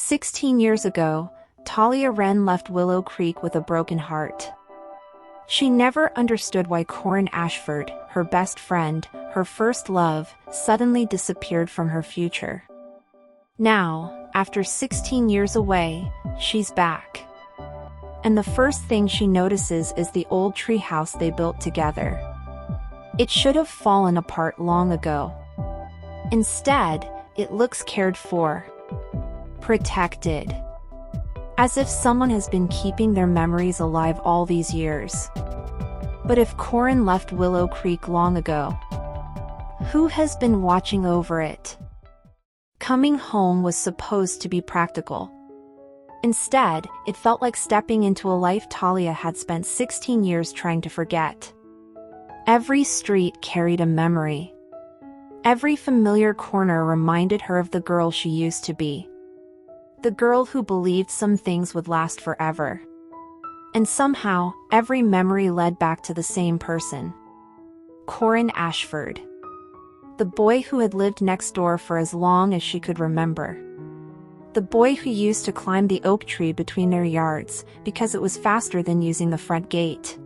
16 years ago, Talia Wren left Willow Creek with a broken heart. She never understood why Corin Ashford, her best friend, her first love, suddenly disappeared from her future. Now, after 16 years away, she's back. And the first thing she notices is the old treehouse they built together. It should have fallen apart long ago. Instead, it looks cared for, protected, as if someone has been keeping their memories alive all these years. But if Corin left Willow Creek long ago, who has been watching over it? Coming home was supposed to be practical. Instead, it felt like stepping into a life Talia had spent 16 years trying to forget. Every street carried a memory. Every familiar corner reminded her of the girl she used to be. The girl who believed some things would last forever. And somehow, every memory led back to the same person. Corin Ashford. The boy who had lived next door for as long as she could remember. The boy who used to climb the oak tree between their yards because it was faster than using the front gate.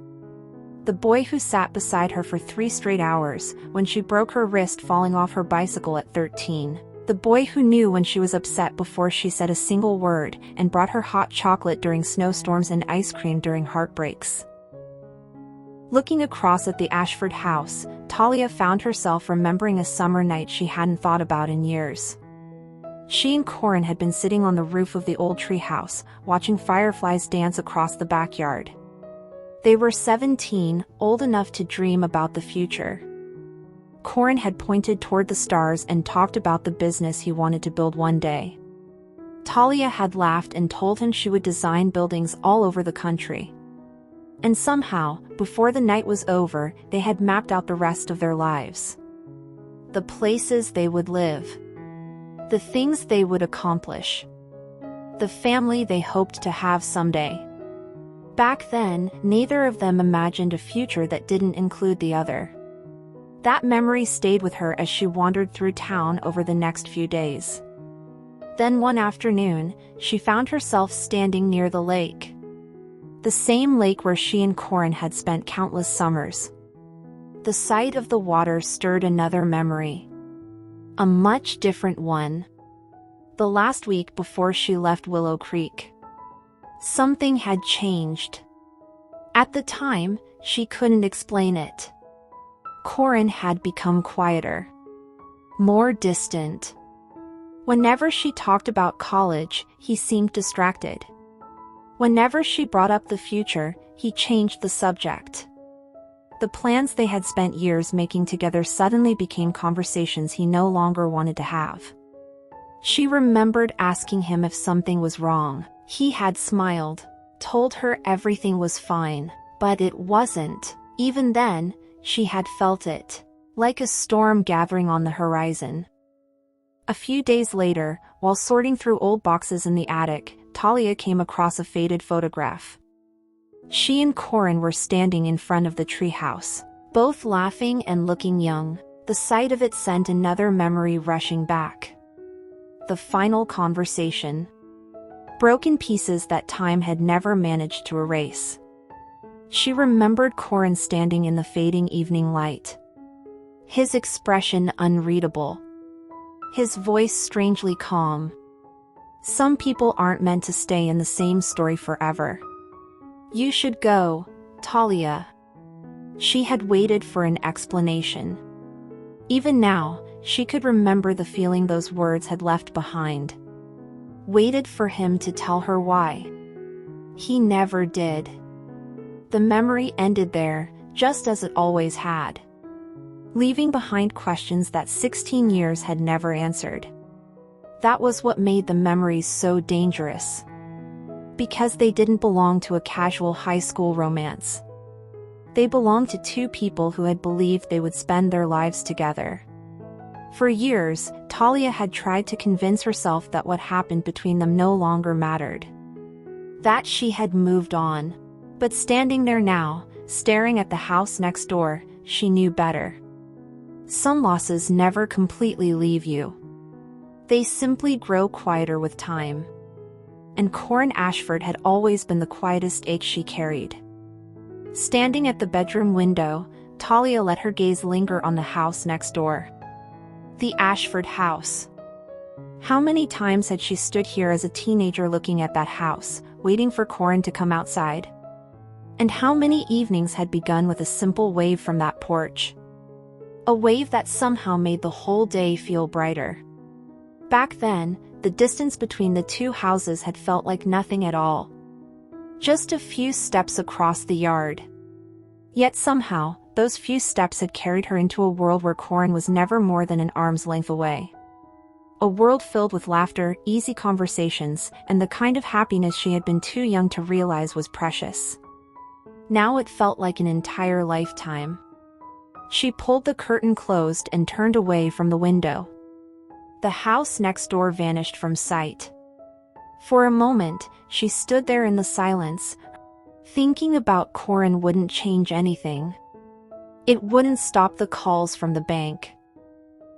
The boy who sat beside her for 3 straight hours when she broke her wrist falling off her bicycle at 13. The boy who knew when she was upset before she said a single word and brought her hot chocolate during snowstorms and ice cream during heartbreaks. Looking across at the Ashford house, Talia found herself remembering a summer night she hadn't thought about in years. She and Corin had been sitting on the roof of the old treehouse, watching fireflies dance across the backyard. They were 17, old enough to dream about the future. Corin had pointed toward the stars and talked about the business he wanted to build one day. Talia had laughed and told him she would design buildings all over the country. And somehow, before the night was over, they had mapped out the rest of their lives. The places they would live. The things they would accomplish. The family they hoped to have someday. Back then, neither of them imagined a future that didn't include the other. That memory stayed with her as she wandered through town over the next few days. Then one afternoon, she found herself standing near the lake. The same lake where she and Corin had spent countless summers. The sight of the water stirred another memory. A much different one. The last week before she left Willow Creek. Something had changed. At the time, she couldn't explain it. Corin had become quieter. More distant. Whenever she talked about college, he seemed distracted. Whenever she brought up the future, he changed the subject. The plans they had spent years making together suddenly became conversations he no longer wanted to have. She remembered asking him if something was wrong. He had smiled, told her everything was fine, but it wasn't. Even then, she had felt it, like a storm gathering on the horizon. A few days later, while sorting through old boxes in the attic, Talia came across a faded photograph. She and Corin were standing in front of the treehouse, both laughing and looking young. The sight of it sent another memory rushing back. The final conversation. Broken pieces that time had never managed to erase. She remembered Corin standing in the fading evening light. His expression unreadable. His voice strangely calm. Some people aren't meant to stay in the same story forever. You should go, Talia. She had waited for an explanation. Even now, she could remember the feeling those words had left behind. Waited for him to tell her why. He never did. The memory ended there, just as it always had. Leaving behind questions that 16 years had never answered. That was what made the memories so dangerous. Because they didn't belong to a casual high school romance. They belonged to 2 people who had believed they would spend their lives together. For years, Talia had tried to convince herself that what happened between them no longer mattered. That she had moved on. But standing there now, staring at the house next door, she knew better. Some losses never completely leave you. They simply grow quieter with time. and Corin Ashford had always been the quietest ache she carried. Standing at the bedroom window, Talia let her gaze linger on the house next door. The Ashford house. How many times had she stood here as a teenager looking at that house, waiting for Corin to come outside? And how many evenings had begun with a simple wave from that porch? A wave that somehow made the whole day feel brighter. Back then, the distance between the two houses had felt like nothing at all. Just a few steps across the yard. Yet somehow, those few steps had carried her into a world where Corin was never more than an arm's length away. A world filled with laughter, easy conversations, and the kind of happiness she had been too young to realize was precious. Now it felt like an entire lifetime. She pulled the curtain closed and turned away from the window. The house next door vanished from sight. For a moment, she stood there in the silence, thinking about Corin wouldn't change anything. It wouldn't stop the calls from the bank.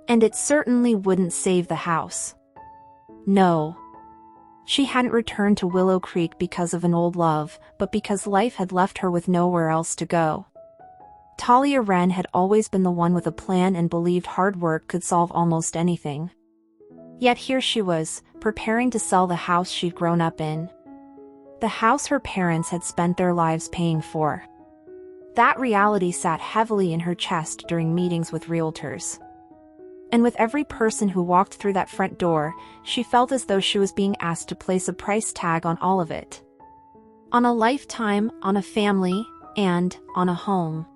And it certainly wouldn't save the house. No. She hadn't returned to Willow Creek because of an old love, but because life had left her with nowhere else to go. Talia Wren had always been the one with a plan and believed hard work could solve almost anything. Yet here she was, preparing to sell the house she'd grown up in. The house her parents had spent their lives paying for. That reality sat heavily in her chest during meetings with realtors. And with every person who walked through that front door, she felt as though she was being asked to place a price tag on all of it. On a lifetime, on a family, and on a home.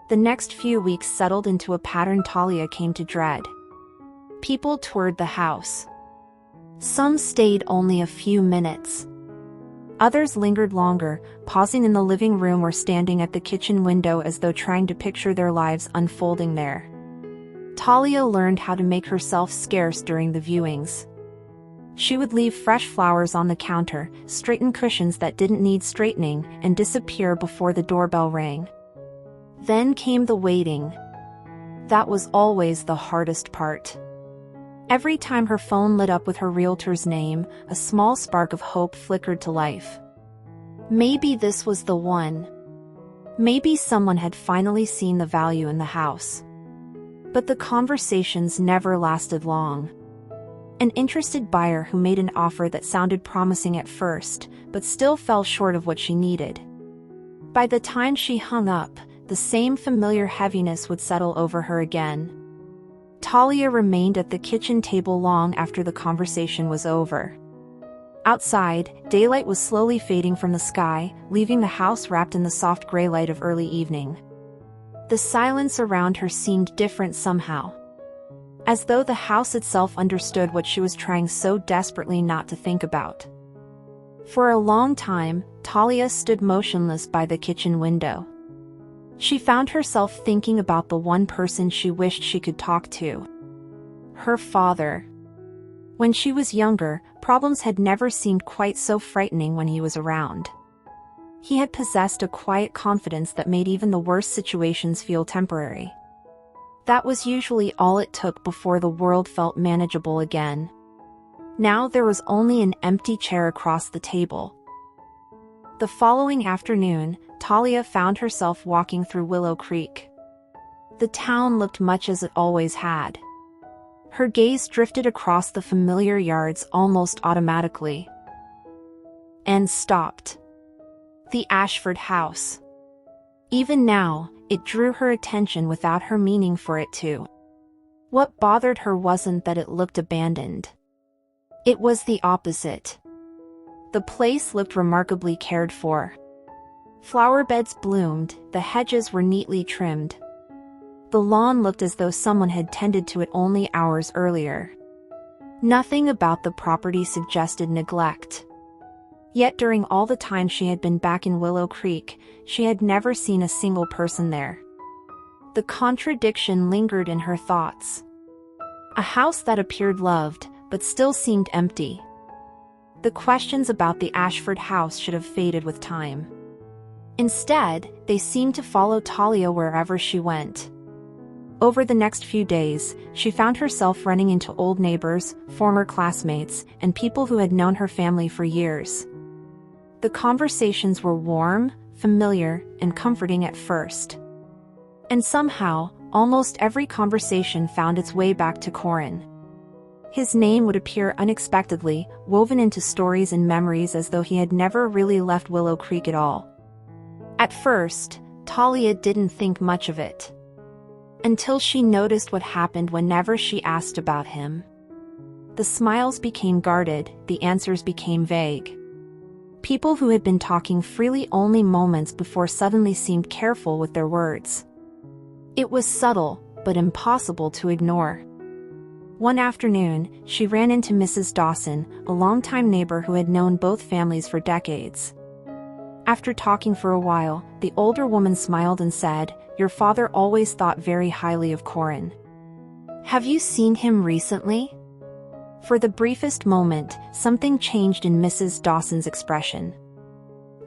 The next few weeks settled into a pattern Talia came to dread. People toured the house. Some stayed only a few minutes. Others lingered longer, pausing in the living room or standing at the kitchen window as though trying to picture their lives unfolding there. Talia learned how to make herself scarce during the viewings. She would leave fresh flowers on the counter, straighten cushions that didn't need straightening, and disappear before the doorbell rang. Then came the waiting. That was always the hardest part. Every time her phone lit up with her realtor's name, a small spark of hope flickered to life. Maybe this was the one. Maybe someone had finally seen the value in the house. But the conversations never lasted long. An interested buyer who made an offer that sounded promising at first, but still fell short of what she needed. By the time she hung up, the same familiar heaviness would settle over her again. Talia remained at the kitchen table long after the conversation was over. Outside, daylight was slowly fading from the sky, leaving the house wrapped in the soft gray light of early evening. The silence around her seemed different somehow. As though the house itself understood what she was trying so desperately not to think about. For a long time, Talia stood motionless by the kitchen window. She found herself thinking about the one person she wished she could talk to. Her father. When she was younger, problems had never seemed quite so frightening when he was around. He had possessed a quiet confidence that made even the worst situations feel temporary. That was usually all it took before the world felt manageable again. Now there was only an empty chair across the table. The following afternoon, Talia found herself walking through Willow Creek. The town looked much as it always had. Her gaze drifted across the familiar yards almost automatically. And stopped. The Ashford house. Even now, it drew her attention without her meaning for it to. What bothered her wasn't that it looked abandoned. It was the opposite. The place looked remarkably cared for. Flower beds bloomed, the hedges were neatly trimmed. The lawn looked as though someone had tended to it only hours earlier. Nothing about the property suggested neglect. Yet during all the time she had been back in Willow Creek, she had never seen a single person there. The contradiction lingered in her thoughts. A house that appeared loved, but still seemed empty. The questions about the Ashford house should have faded with time. Instead, they seemed to follow Talia wherever she went. Over the next few days, she found herself running into old neighbors, former classmates, and people who had known her family for years. The conversations were warm, familiar, and comforting at first. And somehow, almost every conversation found its way back to Corin. His name would appear unexpectedly, woven into stories and memories as though he had never really left Willow Creek at all. At first, Talia didn't think much of it. Until she noticed what happened whenever she asked about him. The smiles became guarded, the answers became vague. People who had been talking freely only moments before suddenly seemed careful with their words. It was subtle, but impossible to ignore. One afternoon, she ran into Mrs. Dawson, a longtime neighbor who had known both families for decades. After talking for a while, the older woman smiled and said, "Your father always thought very highly of Corin. Have you seen him recently?" For the briefest moment, something changed in Mrs. Dawson's expression.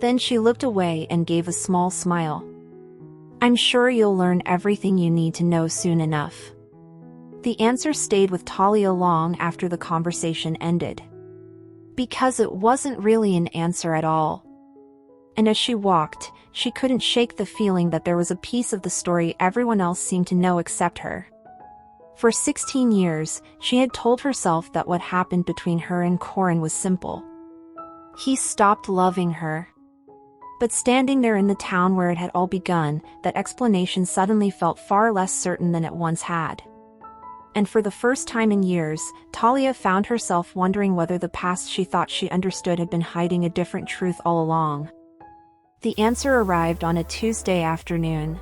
Then she looked away and gave a small smile. "I'm sure you'll learn everything you need to know soon enough." The answer stayed with Talia long after the conversation ended. Because it wasn't really an answer at all. And as she walked, she couldn't shake the feeling that there was a piece of the story everyone else seemed to know except her. For 16 years, she had told herself that what happened between her and Corin was simple. He stopped loving her. But standing there in the town where it had all begun, that explanation suddenly felt far less certain than it once had. And for the first time in years, Talia found herself wondering whether the past she thought she understood had been hiding a different truth all along. The answer arrived on a Tuesday afternoon.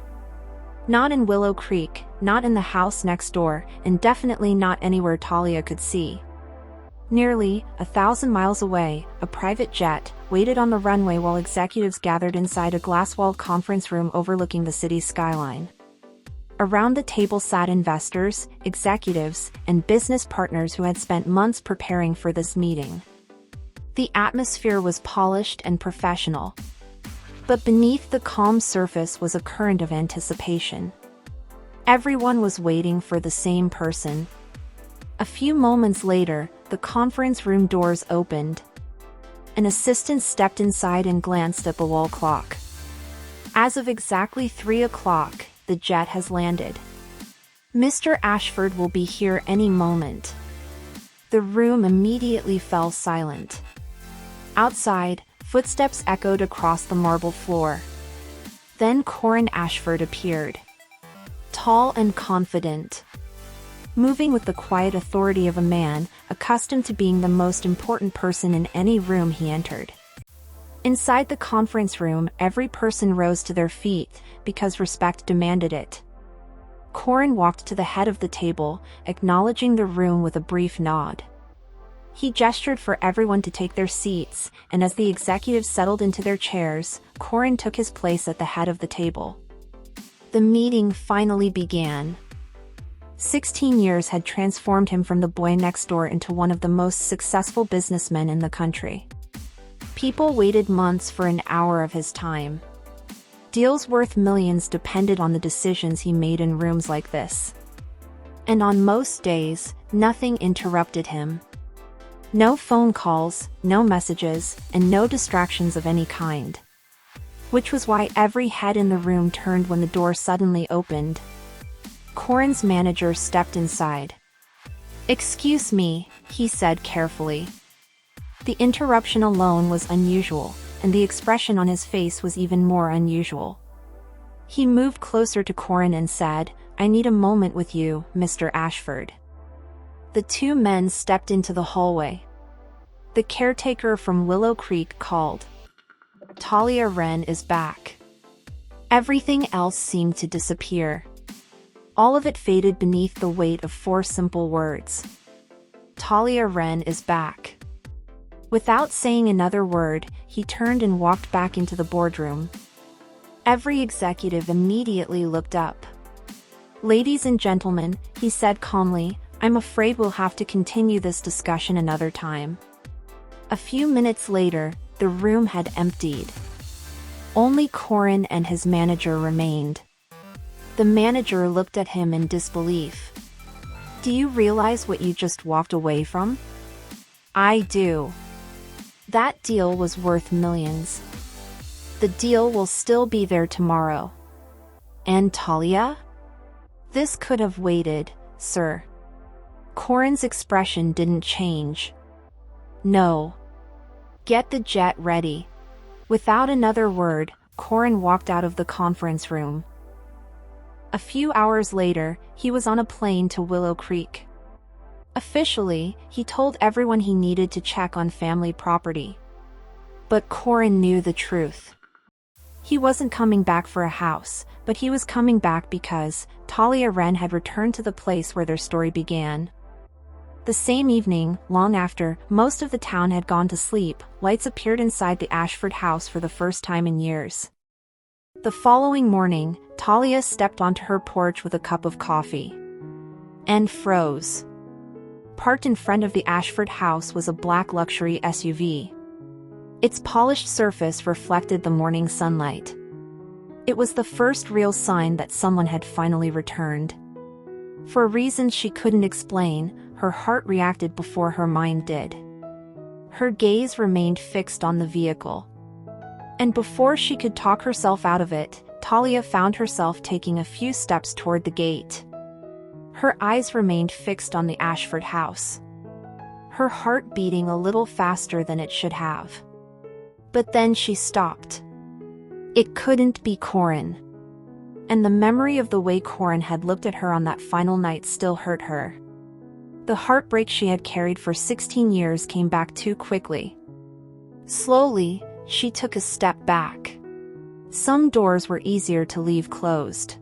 Not in Willow Creek, not in the house next door, and definitely not anywhere Talia could see. Nearly 1,000 miles away, a private jet waited on the runway while executives gathered inside a glass-walled conference room overlooking the city's skyline. Around the table sat investors, executives, and business partners who had spent months preparing for this meeting. The atmosphere was polished and professional. But beneath the calm surface was a current of anticipation. Everyone was waiting for the same person. A few moments later, the conference room doors opened. An assistant stepped inside and glanced at the wall clock. As of exactly 3 o'clock, the jet has landed. Mr. Ashford will be here any moment. The room immediately fell silent. Outside, footsteps echoed across the marble floor. Then Corin Ashford appeared. Tall and confident. Moving with the quiet authority of a man, accustomed to being the most important person in any room he entered. Inside the conference room, every person rose to their feet, because respect demanded it. Corin walked to the head of the table, acknowledging the room with a brief nod. He gestured for everyone to take their seats, and as the executives settled into their chairs, Corin took his place at the head of the table. The meeting finally began. 16 years had transformed him from the boy next door into one of the most successful businessmen in the country. People waited months for an hour of his time. Deals worth millions depended on the decisions he made in rooms like this. And on most days, nothing interrupted him. No phone calls, no messages, and no distractions of any kind. Which was why every head in the room turned when the door suddenly opened. Corin's manager stepped inside. "Excuse me," he said carefully. The interruption alone was unusual, and the expression on his face was even more unusual. He moved closer to Corin and said, "I need a moment with you, Mr. Ashford." The two men stepped into the hallway. The caretaker from Willow Creek called. "Talia Wren is back." Everything else seemed to disappear. All of it faded beneath the weight of 4 simple words. Talia Wren is back. Without saying another word, he turned and walked back into the boardroom. Every executive immediately looked up. "Ladies and gentlemen," he said calmly, "I'm afraid we'll have to continue this discussion another time." A few minutes later, the room had emptied. Only Corin and his manager remained. The manager looked at him in disbelief. "Do you realize what you just walked away from?" "I do. That deal was worth millions. The deal will still be there tomorrow." "And Talia?" "This could have waited, sir." Corin's expression didn't change. "No. Get the jet ready." Without another word, Corin walked out of the conference room. A few hours later, he was on a plane to Willow Creek. Officially, he told everyone he needed to check on family property. But Corin knew the truth. He wasn't coming back for a house, but he was coming back because Talia Wren had returned to the place where their story began. The same evening, long after most of the town had gone to sleep, lights appeared inside the Ashford house for the first time in years. The following morning, Talia stepped onto her porch with a cup of coffee. And froze. Parked in front of the Ashford house was a black luxury SUV. Its polished surface reflected the morning sunlight. It was the first real sign that someone had finally returned. For reasons she couldn't explain, her heart reacted before her mind did. Her gaze remained fixed on the vehicle. And before she could talk herself out of it, Talia found herself taking a few steps toward the gate. Her eyes remained fixed on the Ashford house. Her heart beating a little faster than it should have. But then she stopped. It couldn't be Corin. And the memory of the way Corin had looked at her on that final night still hurt her. The heartbreak she had carried for 16 years came back too quickly. Slowly, she took a step back. Some doors were easier to leave closed.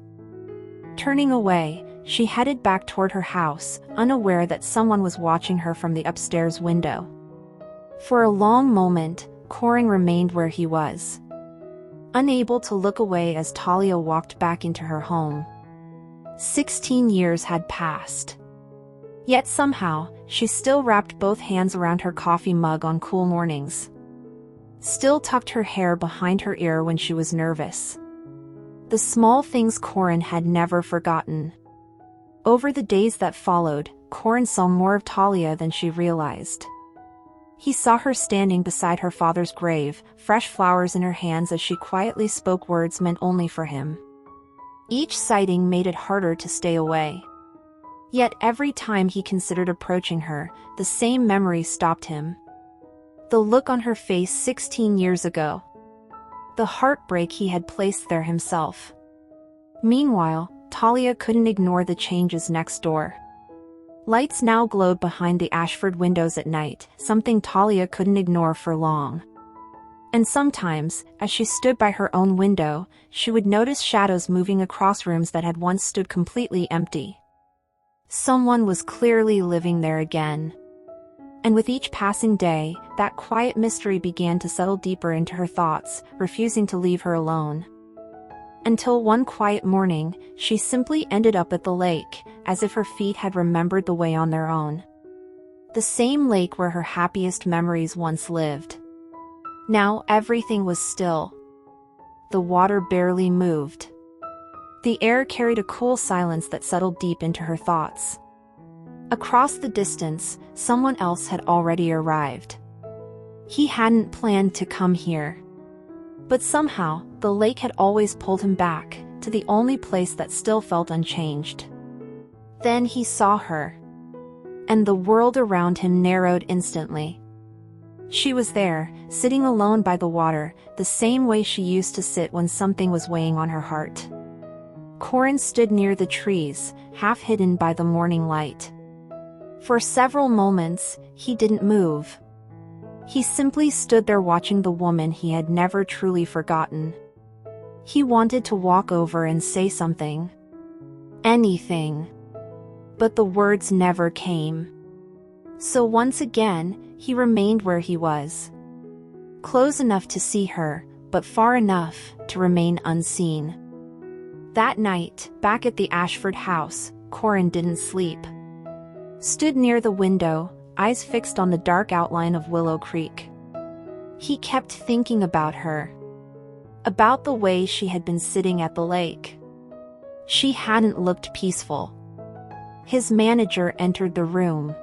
Turning away, she headed back toward her house, unaware that someone was watching her from the upstairs window. For a long moment, Corin remained where he was, unable to look away as Talia walked back into her home. 16 years had passed. Yet somehow, she still wrapped both hands around her coffee mug on cool mornings. Still tucked her hair behind her ear when she was nervous. The small things Corin had never forgotten. Over the days that followed, Corin saw more of Talia than she realized. He saw her standing beside her father's grave, fresh flowers in her hands as she quietly spoke words meant only for him. Each sighting made it harder to stay away. Yet every time he considered approaching her, the same memory stopped him. The look on her face 16 years ago. The heartbreak he had placed there himself. Meanwhile, Talia couldn't ignore the changes next door. Lights now glowed behind the Ashford windows at night, something Talia couldn't ignore for long. And sometimes, as she stood by her own window, she would notice shadows moving across rooms that had once stood completely empty. Someone was clearly living there again. And with each passing day, that quiet mystery began to settle deeper into her thoughts, refusing to leave her alone. Until one quiet morning, she simply ended up at the lake, as if her feet had remembered the way on their own. The same lake where her happiest memories once lived. Now everything was still. The water barely moved. The air carried a cool silence that settled deep into her thoughts. Across the distance, someone else had already arrived. He hadn't planned to come here. But somehow, the lake had always pulled him back, to the only place that still felt unchanged. Then he saw her. And the world around him narrowed instantly. She was there, sitting alone by the water, the same way she used to sit when something was weighing on her heart. Corin stood near the trees, half hidden by the morning light. For several moments, he didn't move. He simply stood there watching the woman he had never truly forgotten. He wanted to walk over and say something. Anything. But the words never came. So once again, he remained where he was. Close enough to see her, but far enough to remain unseen. That night, back at the Ashford house, Corin didn't sleep. Stood near the window, eyes fixed on the dark outline of Willow Creek. He kept thinking about her. About the way she had been sitting at the lake. She hadn't looked peaceful. His manager entered the room.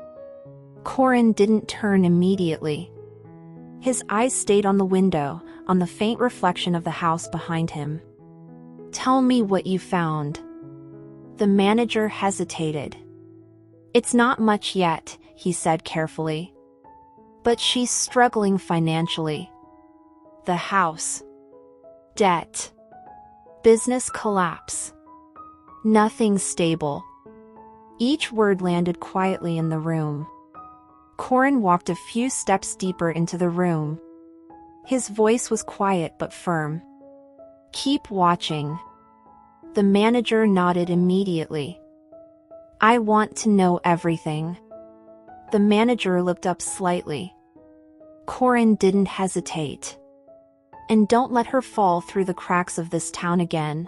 Corin didn't turn immediately. His eyes stayed on the window, on the faint reflection of the house behind him. "Tell me what you found." The manager hesitated. "It's not much yet," he said carefully. "But she's struggling financially. The house. Debt. Business collapse. Nothing's stable." Each word landed quietly in the room. Corin walked a few steps deeper into the room. His voice was quiet but firm. "Keep watching." The manager nodded immediately. "I want to know everything." The manager looked up slightly. Corin didn't hesitate. "And don't let her fall through the cracks of this town again."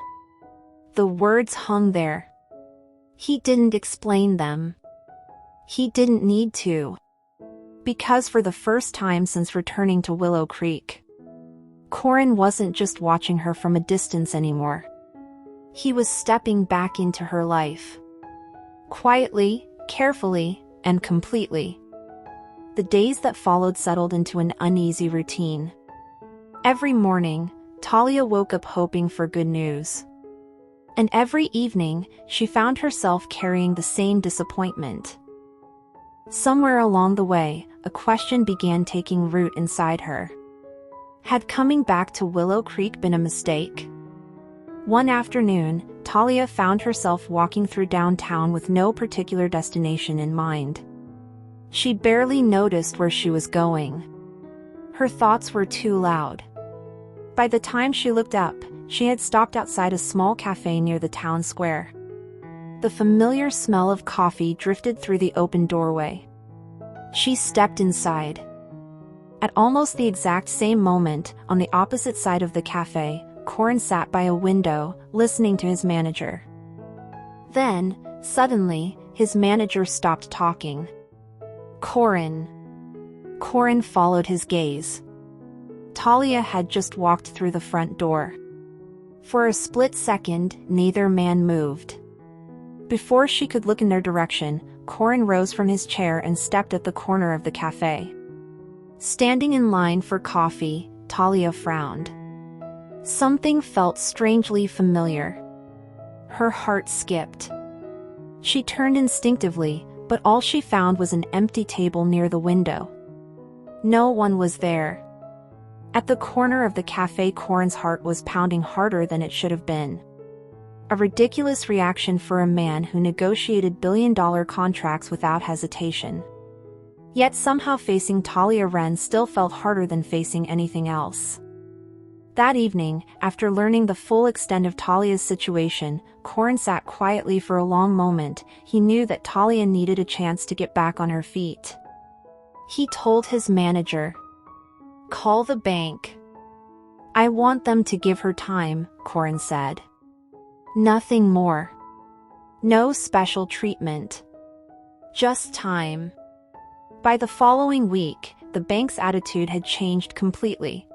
The words hung there. He didn't explain them. He didn't need to. Because for the first time since returning to Willow Creek, Corin wasn't just watching her from a distance anymore. He was stepping back into her life. Quietly, carefully, and completely. The days that followed settled into an uneasy routine. Every morning, Talia woke up hoping for good news. And every evening, she found herself carrying the same disappointment. Somewhere along the way, a question began taking root inside her. Had coming back to Willow Creek been a mistake? One afternoon, Talia found herself walking through downtown with no particular destination in mind. She barely noticed where she was going. Her thoughts were too loud. By the time she looked up, she had stopped outside a small cafe near the town square. The familiar smell of coffee drifted through the open doorway. She stepped inside. At almost the exact same moment, on the opposite side of the cafe, Corin sat by a window, listening to his manager. Then, suddenly, his manager stopped talking. "Corin." Corin followed his gaze. Talia had just walked through the front door. For a split second, neither man moved. Before she could look in their direction, Corin rose from his chair and stepped at the corner of the cafe. Standing in line for coffee, Talia frowned. Something felt strangely familiar. Her heart skipped. She turned instinctively, but all she found was an empty table near the window. No one was there. At the corner of the cafe, Corin's heart was pounding harder than it should have been. A ridiculous reaction for a man who negotiated billion-dollar contracts without hesitation. Yet somehow facing Talia Wren still felt harder than facing anything else. That evening, after learning the full extent of Talia's situation, Corin sat quietly for a long moment. He knew that Talia needed a chance to get back on her feet. He told his manager, "Call the bank." "I want them to give her time," Corin said. "Nothing more. No special treatment. Just time." By the following week, the bank's attitude had changed completely.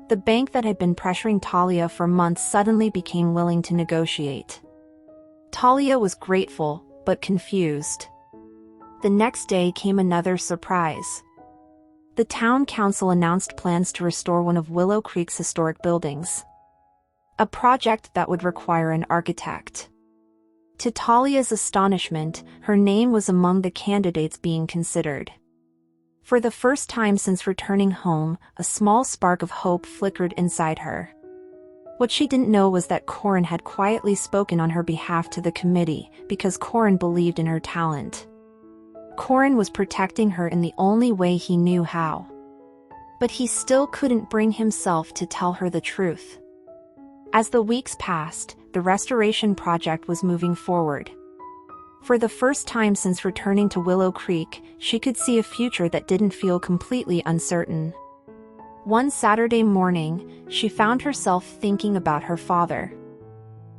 The bank that had been pressuring Talia for months suddenly became willing to negotiate. Talia was grateful, but confused. The next day came another surprise. The town council announced plans to restore one of Willow Creek's historic buildings. A project that would require an architect. To Talia's astonishment, her name was among the candidates being considered. For the first time since returning home, a small spark of hope flickered inside her. What she didn't know was that Corin had quietly spoken on her behalf to the committee, because Corin believed in her talent. Corin was protecting her in the only way he knew how. But he still couldn't bring himself to tell her the truth. As the weeks passed, the restoration project was moving forward. For the first time since returning to Willow Creek, she could see a future that didn't feel completely uncertain. One Saturday morning, she found herself thinking about her father.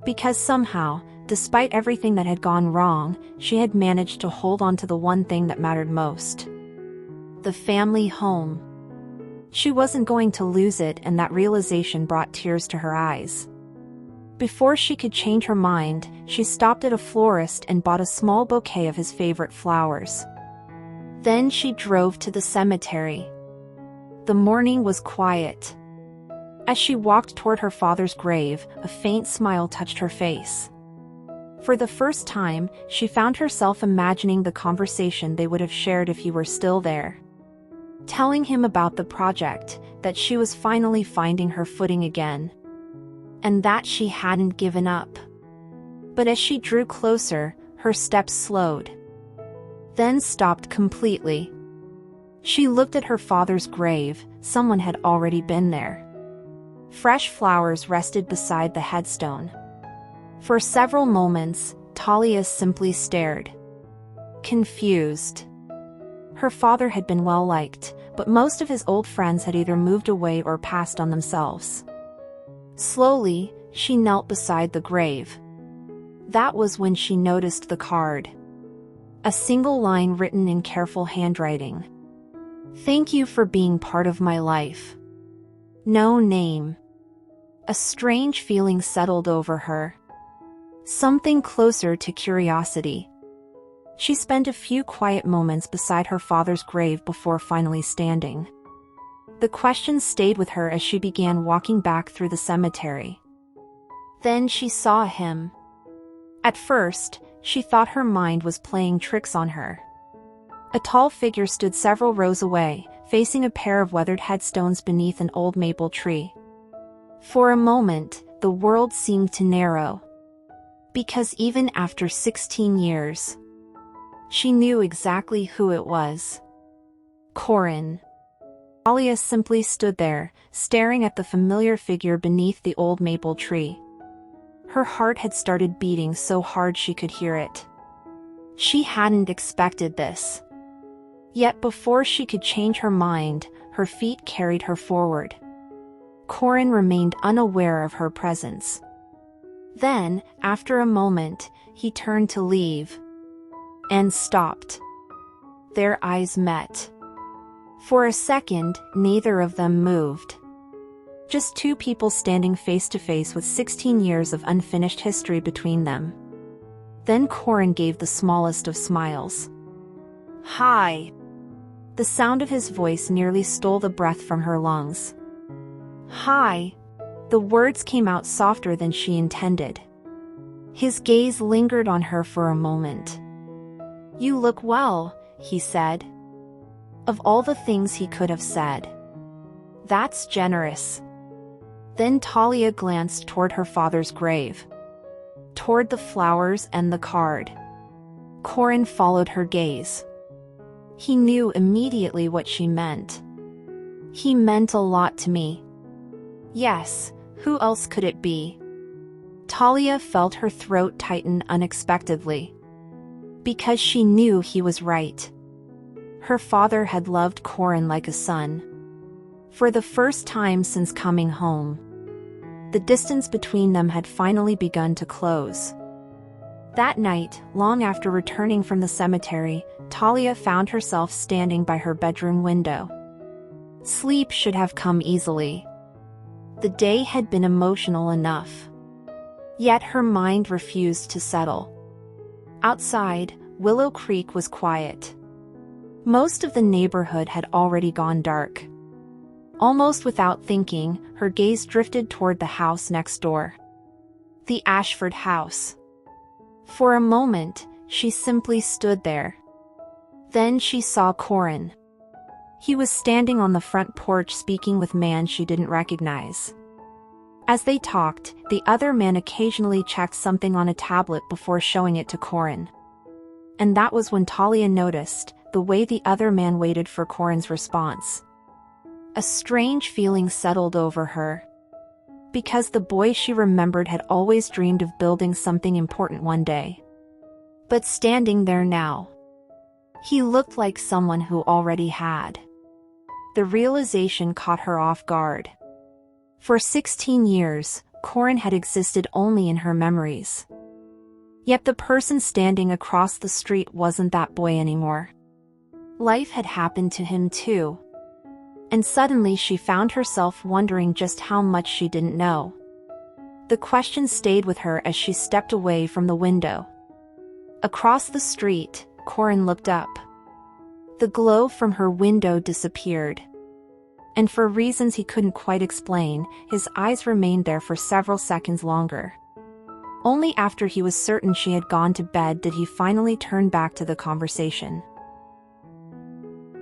Because somehow, despite everything that had gone wrong, she had managed to hold on to the one thing that mattered most. The family home. She wasn't going to lose it, and that realization brought tears to her eyes. Before she could change her mind, she stopped at a florist and bought a small bouquet of his favorite flowers. Then she drove to the cemetery. The morning was quiet. As she walked toward her father's grave, a faint smile touched her face. For the first time, she found herself imagining the conversation they would have shared if he were still there. Telling him about the project, that she was finally finding her footing again. And that she hadn't given up. But as she drew closer, her steps slowed. Then stopped completely. She looked at her father's grave. Someone had already been there. Fresh flowers rested beside the headstone. For several moments, Talia simply stared. Confused. Her father had been well liked, but most of his old friends had either moved away or passed on themselves. Slowly, she knelt beside the grave. That was when she noticed the card. A single line written in careful handwriting. "Thank you for being part of my life." No name. A strange feeling settled over her. Something closer to curiosity. She spent a few quiet moments beside her father's grave before finally standing. The questions stayed with her as she began walking back through the cemetery. Then she saw him. At first, she thought her mind was playing tricks on her. A tall figure stood several rows away, facing a pair of weathered headstones beneath an old maple tree. For a moment, the world seemed to narrow. Because even after 16 years, she knew exactly who it was. Corin. Talia simply stood there, staring at the familiar figure beneath the old maple tree. Her heart had started beating so hard she could hear it. She hadn't expected this. Yet before she could change her mind, her feet carried her forward. Corin remained unaware of her presence. Then, after a moment, he turned to leave. And stopped. Their eyes met. For a second, neither of them moved. Just two people standing face to face with 16 years of unfinished history between them. Then Corin gave the smallest of smiles. "Hi." The sound of his voice nearly stole the breath from her lungs. "Hi." The words came out softer than she intended. His gaze lingered on her for a moment. "You look well," he said. Of all the things he could have said. "That's generous." Then Talia glanced toward her father's grave. Toward the flowers and the card. Corin followed her gaze. He knew immediately what she meant. "He meant a lot to me." Yes, who else could it be? Talia felt her throat tighten unexpectedly. Because she knew he was right. Her father had loved Corin like a son. For the first time since coming home. The distance between them had finally begun to close. That night, long after returning from the cemetery, Talia found herself standing by her bedroom window. Sleep should have come easily. The day had been emotional enough. Yet her mind refused to settle. Outside, Willow Creek was quiet. Most of the neighborhood had already gone dark. Almost without thinking, her gaze drifted toward the house next door. The Ashford house. For a moment, she simply stood there. Then she saw Corin. He was standing on the front porch speaking with a man she didn't recognize. As they talked, the other man occasionally checked something on a tablet before showing it to Corin. And that was when Talia noticed the way the other man waited for Corin's response. A strange feeling settled over her. Because the boy she remembered had always dreamed of building something important one day. But standing there now, he looked like someone who already had. The realization caught her off guard. For 16 years, Corin had existed only in her memories. Yet the person standing across the street wasn't that boy anymore. Life had happened to him too. And suddenly she found herself wondering just how much she didn't know. The question stayed with her as she stepped away from the window. Across the street, Corin looked up. The glow from her window disappeared. And for reasons he couldn't quite explain, his eyes remained there for several seconds longer. Only after he was certain she had gone to bed did he finally turn back to the conversation.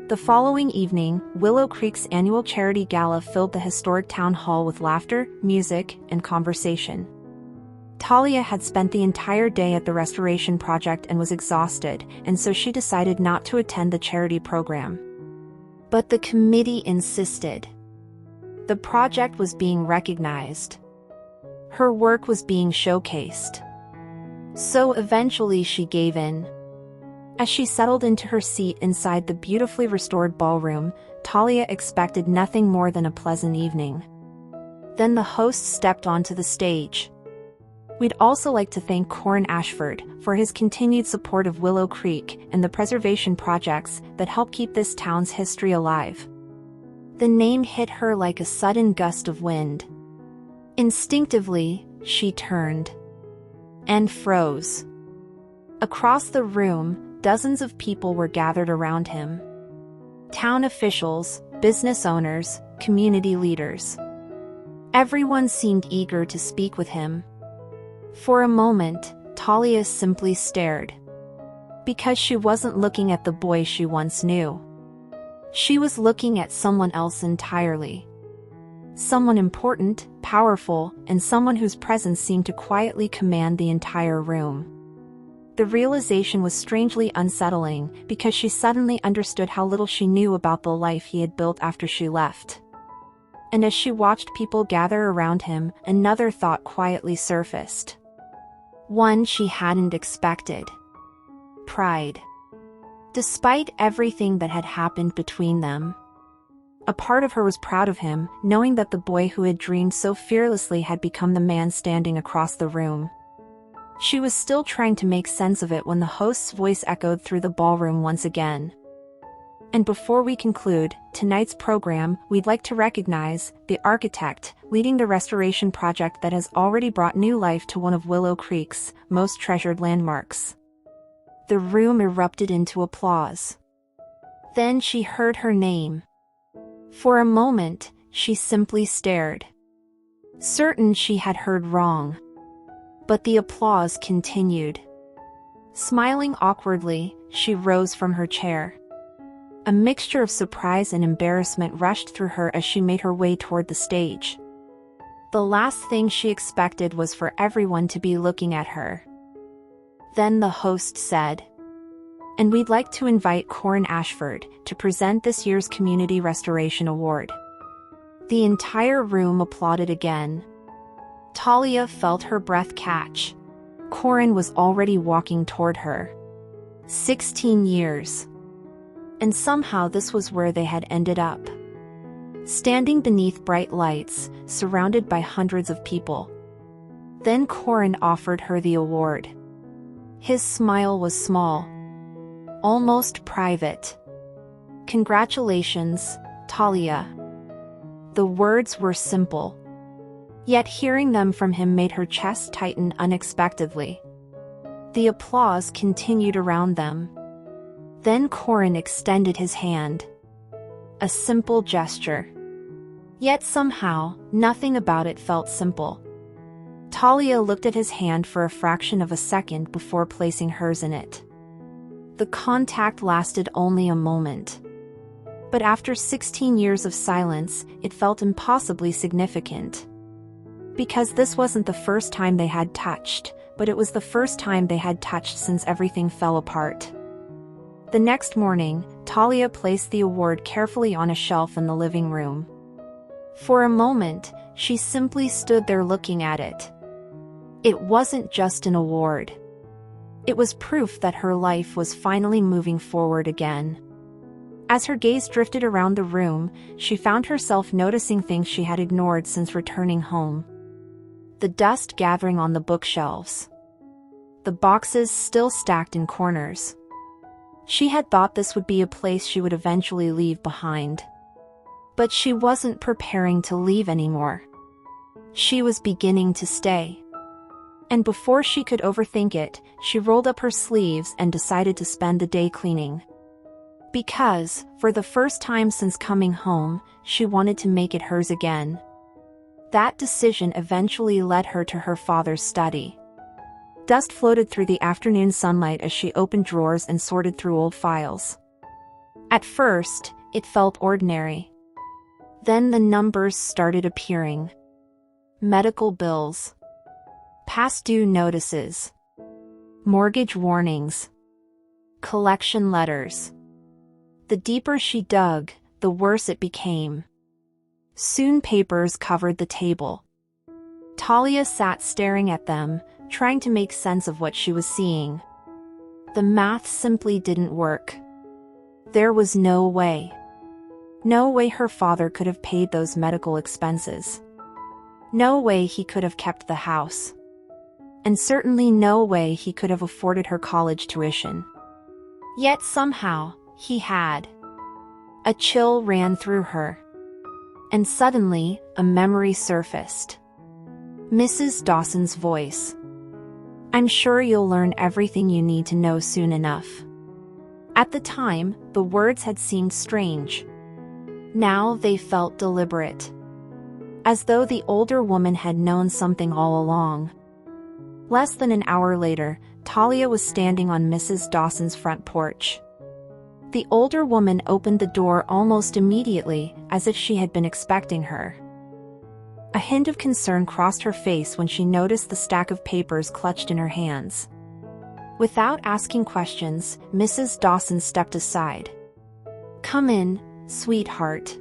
The following evening, Willow Creek's annual charity gala filled the historic town hall with laughter, music, and conversation. Talia had spent the entire day at the restoration project and was exhausted, and so she decided not to attend the charity program. But the committee insisted. The project was being recognized. Her work was being showcased. So eventually she gave in. As she settled into her seat inside the beautifully restored ballroom, Talia expected nothing more than a pleasant evening. Then the host stepped onto the stage. We'd also like to thank Corin Ashford for his continued support of Willow Creek and the preservation projects that help keep this town's history alive. The name hit her like a sudden gust of wind. Instinctively, she turned and froze. Across the room, dozens of people were gathered around him. Town officials, business owners, community leaders. Everyone seemed eager to speak with him. For a moment, Talia simply stared. Because she wasn't looking at the boy she once knew. She was looking at someone else entirely. Someone important, powerful, and someone whose presence seemed to quietly command the entire room. The realization was strangely unsettling because she suddenly understood how little she knew about the life he had built after she left. And as she watched people gather around him, another thought quietly surfaced. One she hadn't expected. Pride. Despite everything that had happened between them, a part of her was proud of him, knowing that the boy who had dreamed so fearlessly had become the man standing across the room. She was still trying to make sense of it when the host's voice echoed through the ballroom once again. And before we conclude tonight's program, we'd like to recognize the architect leading the restoration project that has already brought new life to one of Willow Creek's most treasured landmarks. The room erupted into applause. Then she heard her name. For a moment, she simply stared. Certain she had heard wrong. But the applause continued. Smiling awkwardly, she rose from her chair. A mixture of surprise and embarrassment rushed through her as she made her way toward the stage. The last thing she expected was for everyone to be looking at her. Then the host said, "And we'd like to invite Corin Ashford to present this year's Community Restoration Award." The entire room applauded again. Talia felt her breath catch. Corin was already walking toward her. 16 years. And somehow this was where they had ended up. Standing beneath bright lights, surrounded by hundreds of people. Then Corin offered her the award. His smile was small. Almost private. "Congratulations, Talia." The words were simple. Yet hearing them from him made her chest tighten unexpectedly. The applause continued around them. Then Corin extended his hand. A simple gesture. Yet somehow, nothing about it felt simple. Talia looked at his hand for a fraction of a second before placing hers in it. The contact lasted only a moment. But after 16 years of silence, it felt impossibly significant. Because this wasn't the first time they had touched, but it was the first time they had touched since everything fell apart. The next morning, Talia placed the award carefully on a shelf in the living room. For a moment, she simply stood there looking at it. It wasn't just an award. It was proof that her life was finally moving forward again. As her gaze drifted around the room, she found herself noticing things she had ignored since returning home. The dust gathering on the bookshelves. The boxes still stacked in corners. She had thought this would be a place she would eventually leave behind. But she wasn't preparing to leave anymore. She was beginning to stay. And before she could overthink it, she rolled up her sleeves and decided to spend the day cleaning. Because, for the first time since coming home, she wanted to make it hers again. That decision eventually led her to her father's study. Dust floated through the afternoon sunlight as she opened drawers and sorted through old files. At first, it felt ordinary. Then the numbers started appearing. Medical bills. Past due notices. Mortgage warnings. Collection letters. The deeper she dug, the worse it became. Soon papers covered the table. Talia sat staring at them, trying to make sense of what she was seeing. The math simply didn't work. There was no way. No way her father could have paid those medical expenses. No way he could have kept the house. And certainly no way he could have afforded her college tuition. Yet somehow, he had. A chill ran through her. And suddenly, a memory surfaced. Mrs. Dawson's voice. "I'm sure you'll learn everything you need to know soon enough." At the time, the words had seemed strange. Now they felt deliberate. As though the older woman had known something all along. Less than an hour later, Talia was standing on Mrs. Dawson's front porch. The older woman opened the door almost immediately, as if she had been expecting her. A hint of concern crossed her face when she noticed the stack of papers clutched in her hands. Without asking questions, Mrs. Dawson stepped aside. "Come in, sweetheart."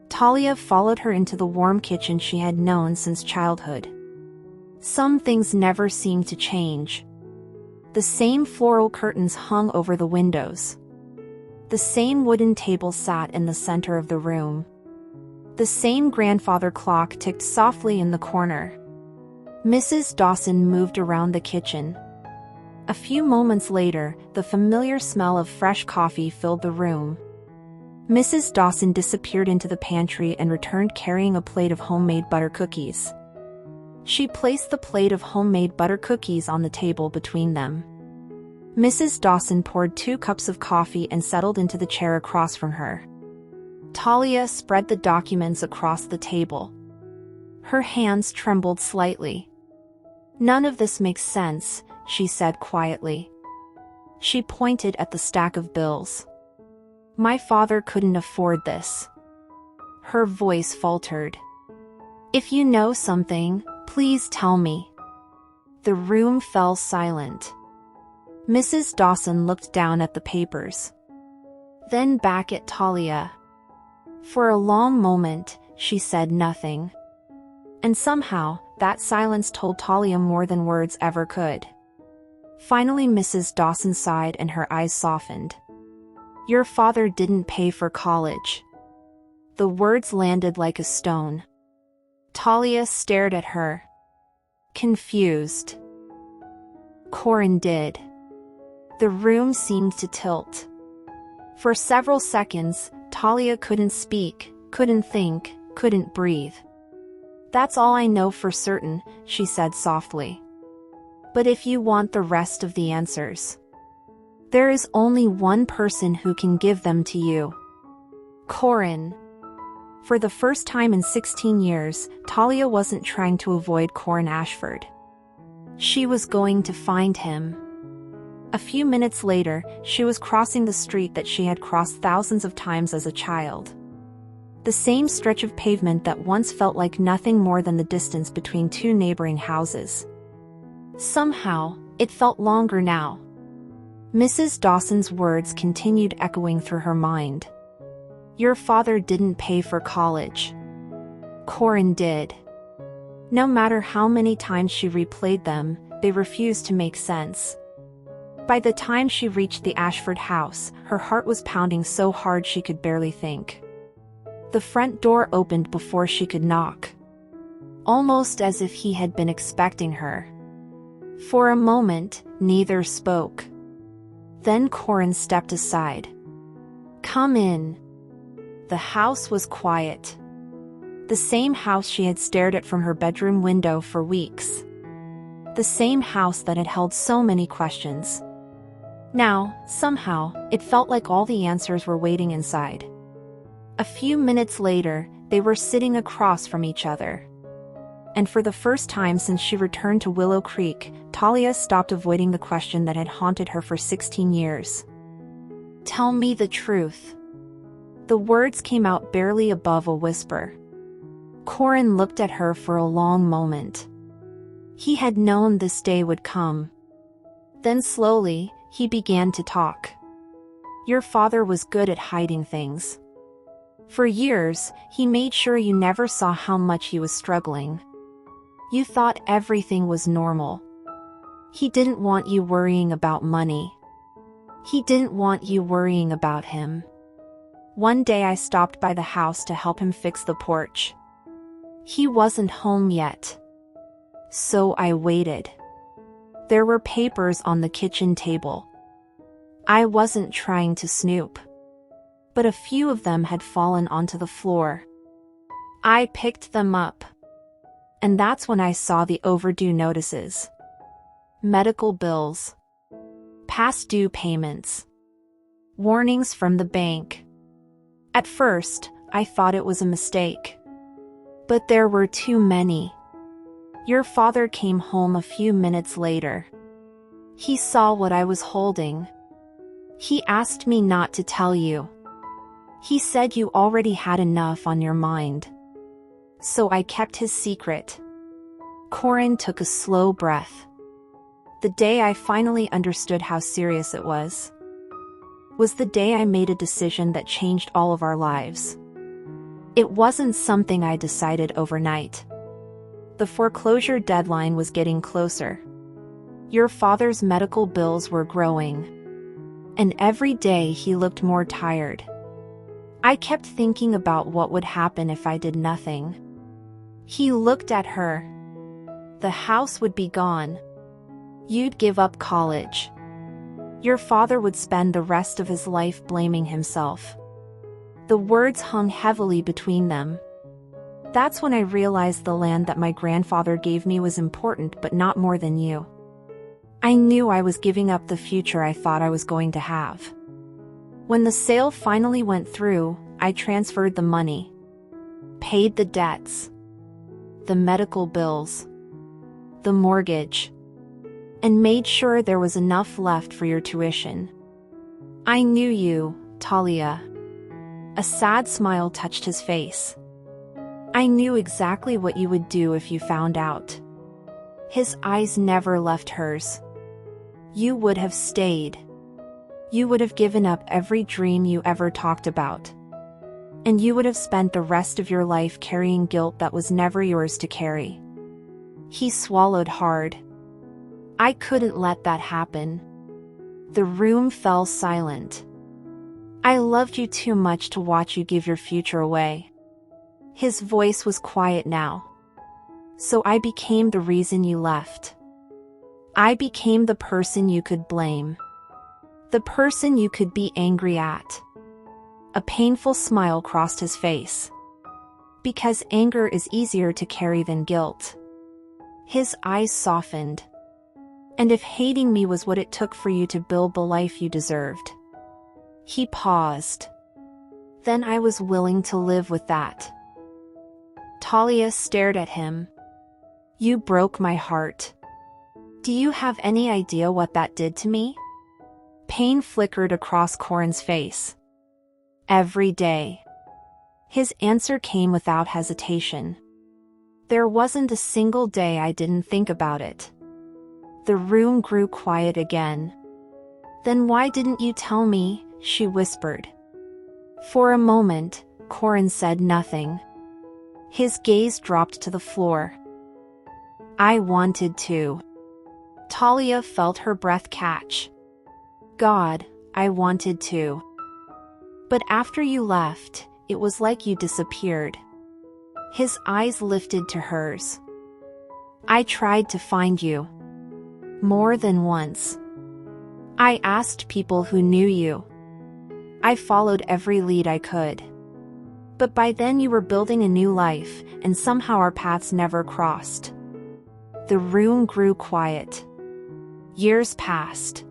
Talia followed her into the warm kitchen she had known since childhood. Some things never seemed to change. The same floral curtains hung over the windows. The same wooden table sat in the center of the room. The same grandfather clock ticked softly in the corner. Mrs. Dawson moved around the kitchen. A few moments later, the familiar smell of fresh coffee filled the room. Mrs. Dawson disappeared into the pantry and returned carrying a plate of homemade butter cookies. She placed the plate of homemade butter cookies on the table between them. Mrs. Dawson poured 2 cups of coffee and settled into the chair across from her. Talia spread the documents across the table. Her hands trembled slightly. "None of this makes sense," she said quietly. She pointed at the stack of bills. "My father couldn't afford this." Her voice faltered. "If you know something, please tell me." The room fell silent. Mrs. Dawson looked down at the papers. Then back at Talia. For a long moment, she said nothing. And somehow, that silence told Talia more than words ever could. Finally Mrs. Dawson sighed and her eyes softened. "Your father didn't pay for college." The words landed like a stone. Talia stared at her. Confused. "Corin did." The room seemed to tilt. For several seconds, Talia couldn't speak, couldn't think, couldn't breathe. "That's all I know for certain," she said softly. "But if you want the rest of the answers, there is only one person who can give them to you. Corin." For the first time in 16 years, Talia wasn't trying to avoid Corin Ashford. She was going to find him. A few minutes later, she was crossing the street that she had crossed thousands of times as a child. The same stretch of pavement that once felt like nothing more than the distance between 2 neighboring houses. Somehow, it felt longer now. Mrs. Dawson's words continued echoing through her mind. "Your father didn't pay for college. Corin did." No matter how many times she replayed them, they refused to make sense. By the time she reached the Ashford house, her heart was pounding so hard she could barely think. The front door opened before she could knock. Almost as if he had been expecting her. For a moment, neither spoke. Then Corin stepped aside. "Come in." The house was quiet. The same house she had stared at from her bedroom window for weeks. The same house that had held so many questions. Now, somehow, it felt like all the answers were waiting inside. A few minutes later, they were sitting across from each other. And for the first time since she returned to Willow Creek, Talia stopped avoiding the question that had haunted her for 16 years. "Tell me the truth." The words came out barely above a whisper. Corin looked at her for a long moment. He had known this day would come. Then slowly, he began to talk. "Your father was good at hiding things. For years, he made sure you never saw how much he was struggling. You thought everything was normal. He didn't want you worrying about money. He didn't want you worrying about him. One day I stopped by the house to help him fix the porch. He wasn't home yet. So I waited. There were papers on the kitchen table. I wasn't trying to snoop. But a few of them had fallen onto the floor. I picked them up. And that's when I saw the overdue notices. Medical bills. Past due payments. Warnings from the bank. At first, I thought it was a mistake. But there were too many. Your father came home a few minutes later. He saw what I was holding. He asked me not to tell you. He said you already had enough on your mind. So I kept his secret." Corin took a slow breath. "The day I finally understood how serious it was the day I made a decision that changed all of our lives. It wasn't something I decided overnight. The foreclosure deadline was getting closer. Your father's medical bills were growing. And every day he looked more tired. I kept thinking about what would happen if I did nothing." He looked at her. "The house would be gone. You'd give up college. Your father would spend the rest of his life blaming himself." The words hung heavily between them. "That's when I realized the land that my grandfather gave me was important but not more than you. I knew I was giving up the future I thought I was going to have. When the sale finally went through, I transferred the money. Paid the debts. The medical bills. The mortgage. And made sure there was enough left for your tuition. I knew you, Talia." A sad smile touched his face. "I knew exactly what you would do if you found out." His eyes never left hers. "You would have stayed. You would have given up every dream you ever talked about. And you would have spent the rest of your life carrying guilt that was never yours to carry." He swallowed hard. "I couldn't let that happen." The room fell silent. "I loved you too much to watch you give your future away." His voice was quiet now. "So I became the reason you left. I became the person you could blame. The person you could be angry at." A painful smile crossed his face. "Because anger is easier to carry than guilt." His eyes softened. "And if hating me was what it took for you to build the life you deserved." He paused. "Then I was willing to live with that." Talia stared at him. "You broke my heart. Do you have any idea what that did to me?" Pain flickered across Corin's face. "Every day." His answer came without hesitation. "There wasn't a single day I didn't think about it." The room grew quiet again. "Then why didn't you tell me?" she whispered. For a moment, Corin said nothing. His gaze dropped to the floor. "I wanted to." Talia felt her breath catch. "God, I wanted to. But after you left, it was like you disappeared." His eyes lifted to hers. "I tried to find you. More than once. I asked people who knew you. I followed every lead I could. But by then you were building a new life, and somehow our paths never crossed. The room grew quiet. Years passed.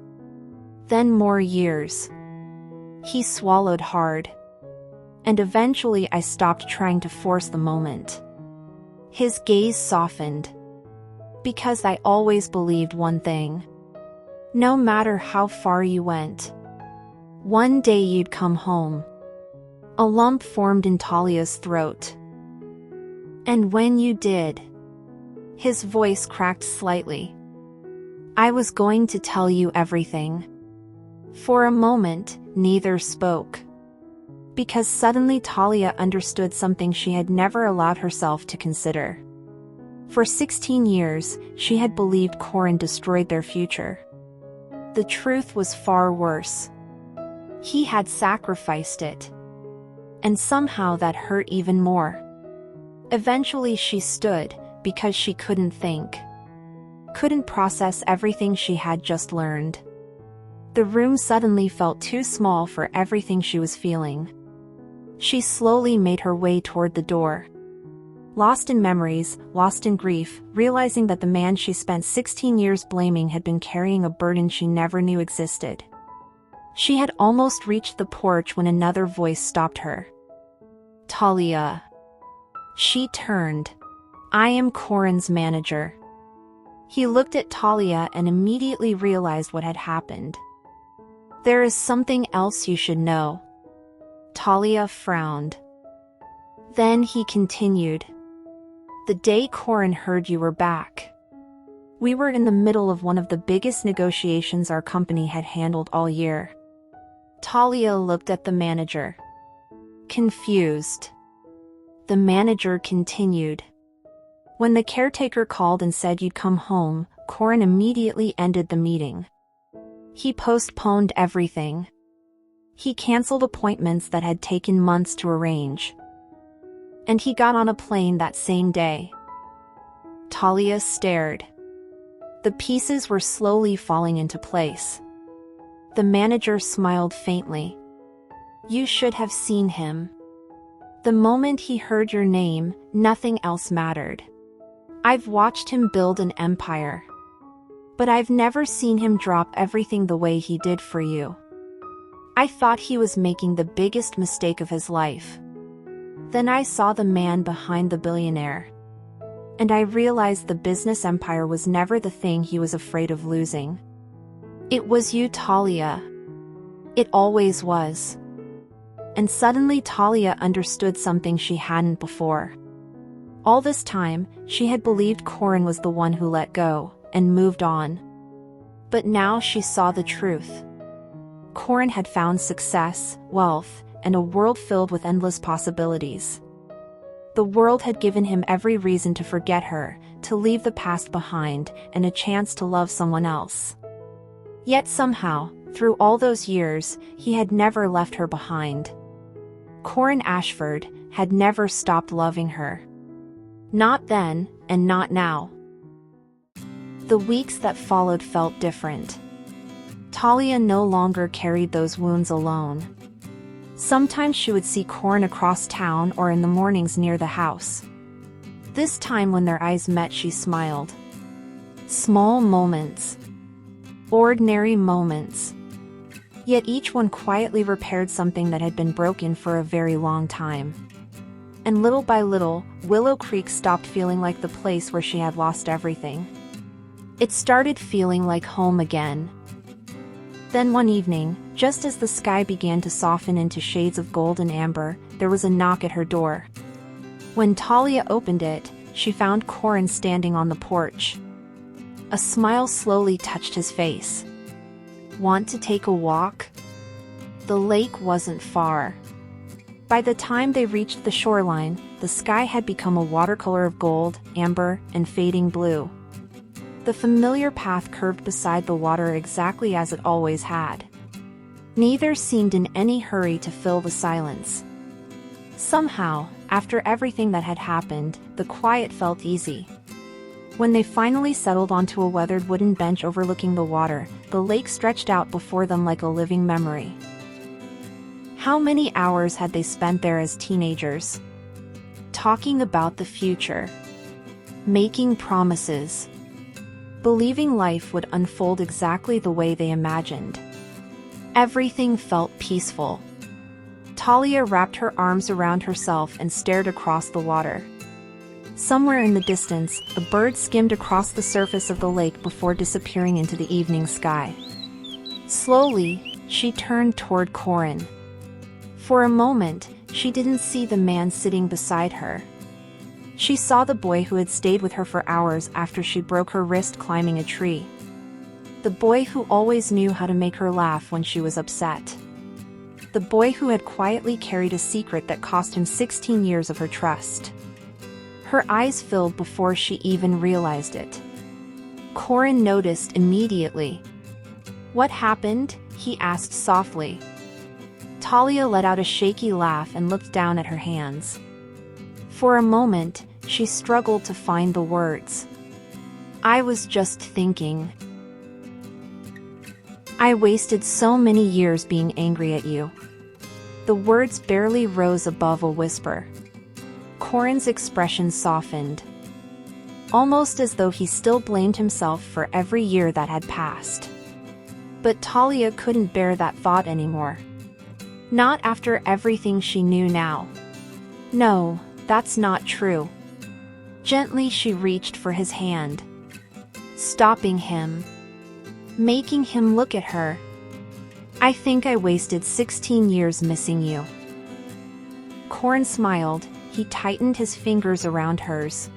Then more years. He swallowed hard. And eventually I stopped trying to force the moment. His gaze softened. Because I always believed one thing. No matter how far you went, one day you'd come home. A lump formed in Talia's throat. And when you did, his voice cracked slightly. I was going to tell you everything. For a moment, neither spoke. Because suddenly Talia understood something she had never allowed herself to consider. For 16 years, she had believed Corin destroyed their future. The truth was far worse. He had sacrificed it. And somehow that hurt even more. Eventually she stood, because she couldn't think. Couldn't process everything she had just learned. The room suddenly felt too small for everything she was feeling. She slowly made her way toward the door. Lost in memories, lost in grief, realizing that the man she spent 16 years blaming had been carrying a burden she never knew existed. She had almost reached the porch when another voice stopped her. Talia. She turned. I am Corin's manager. He looked at Talia and immediately realized what had happened. There is something else you should know. Talia frowned. Then he continued. The day Corin heard you were back. We were in the middle of one of the biggest negotiations our company had handled all year. Talia looked at the manager. Confused. The manager continued. When the caretaker called and said you'd come home, Corin immediately ended the meeting. He postponed everything. He canceled appointments that had taken months to arrange. And he got on a plane that same day. Talia stared. The pieces were slowly falling into place. The manager smiled faintly. You should have seen him. The moment he heard your name, nothing else mattered. I've watched him build an empire. But I've never seen him drop everything the way he did for you. I thought he was making the biggest mistake of his life. Then I saw the man behind the billionaire. And I realized the business empire was never the thing he was afraid of losing. It was you, Talia. It always was. And suddenly Talia understood something she hadn't before. All this time, she had believed Corin was the one who let go, and moved on. But now she saw the truth. Corin had found success, wealth, and a world filled with endless possibilities. The world had given him every reason to forget her, to leave the past behind, and a chance to love someone else. Yet somehow, through all those years, he had never left her behind. Corin Ashford had never stopped loving her. Not then, and not now. The weeks that followed felt different. Talia no longer carried those wounds alone. Sometimes she would see Corin across town or in the mornings near the house. This time when their eyes met, she smiled. Small moments. Ordinary moments. Yet each one quietly repaired something that had been broken for a very long time. And little by little, Willow Creek stopped feeling like the place where she had lost everything. It started feeling like home again. Then one evening, just as the sky began to soften into shades of gold and amber, there was a knock at her door. When Talia opened it, she found Corin standing on the porch. A smile slowly touched his face. Want to take a walk? The lake wasn't far. By the time they reached the shoreline, the sky had become a watercolor of gold, amber, and fading blue. The familiar path curved beside the water exactly as it always had. Neither seemed in any hurry to fill the silence. Somehow, after everything that had happened, the quiet felt easy. When they finally settled onto a weathered wooden bench overlooking the water, the lake stretched out before them like a living memory. How many hours had they spent there as teenagers? Talking about the future. Making promises. Believing life would unfold exactly the way they imagined. Everything felt peaceful. Talia wrapped her arms around herself and stared across the water. Somewhere in the distance, a bird skimmed across the surface of the lake before disappearing into the evening sky. Slowly, she turned toward Corin. For a moment, she didn't see the man sitting beside her. She saw the boy who had stayed with her for hours after she broke her wrist climbing a tree. The boy who always knew how to make her laugh when she was upset. The boy who had quietly carried a secret that cost him 16 years of her trust. Her eyes filled before she even realized it. Corin noticed immediately. "What happened?" he asked softly. Talia let out a shaky laugh and looked down at her hands. For a moment, she struggled to find the words. "I was just thinking. I wasted so many years being angry at you." The words barely rose above a whisper. Corin's expression softened, almost as though he still blamed himself for every year that had passed. But Talia couldn't bear that thought anymore. Not after everything she knew now. "No, that's not true." Gently she reached for his hand, stopping him, making him look at her. "I think I wasted 16 years missing you." Corin smiled. He tightened his fingers around hers.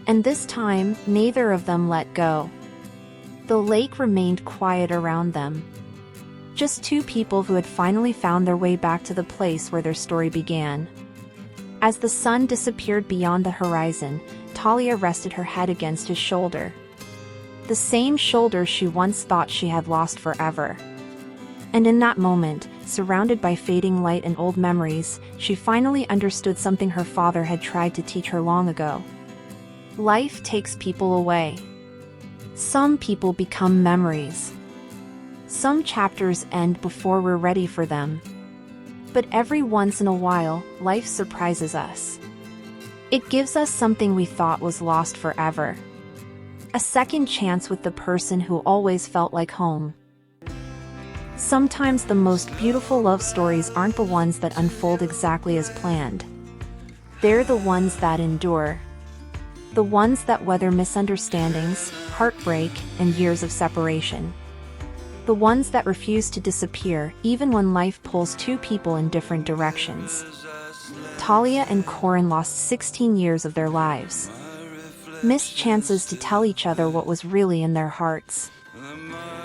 And this time, neither of them let go. The lake remained quiet around them. Just two people who had finally found their way back to the place where their story began. As the sun disappeared beyond the horizon, Talia rested her head against his shoulder. The same shoulder she once thought she had lost forever. And in that moment, surrounded by fading light and old memories, she finally understood something her father had tried to teach her long ago. Life takes people away. Some people become memories. Some chapters end before we're ready for them. But every once in a while, life surprises us. It gives us something we thought was lost forever. A second chance with the person who always felt like home. Sometimes the most beautiful love stories aren't the ones that unfold exactly as planned. They're the ones that endure. The ones that weather misunderstandings, heartbreak, and years of separation. The ones that refuse to disappear even when life pulls two people in different directions. Talia and Corin lost 16 years of their lives. Missed chances to tell each other what was really in their hearts.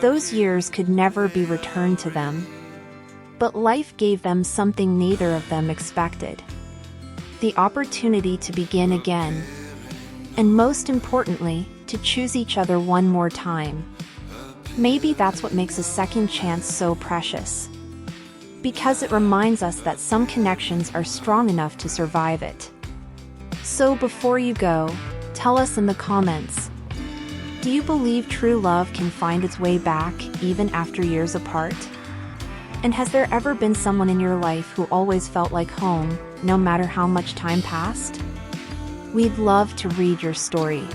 Those years could never be returned to them. But life gave them something neither of them expected. The opportunity to begin again. And most importantly, to choose each other one more time. Maybe that's what makes a second chance so precious. Because it reminds us that some connections are strong enough to survive it. So before you go, tell us in the comments. Do you believe true love can find its way back even after years apart? And has there ever been someone in your life who always felt like home, no matter how much time passed? We'd love to read your story.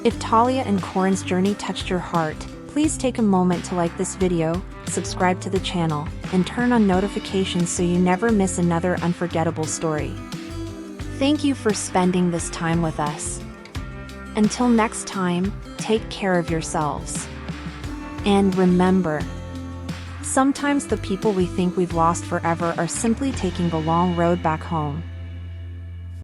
If Talia and Corin's journey touched your heart, please take a moment to like this video, subscribe to the channel, and turn on notifications so you never miss another unforgettable story. Thank you for spending this time with us. Until next time, take care of yourselves. And remember, sometimes the people we think we've lost forever are simply taking the long road back home.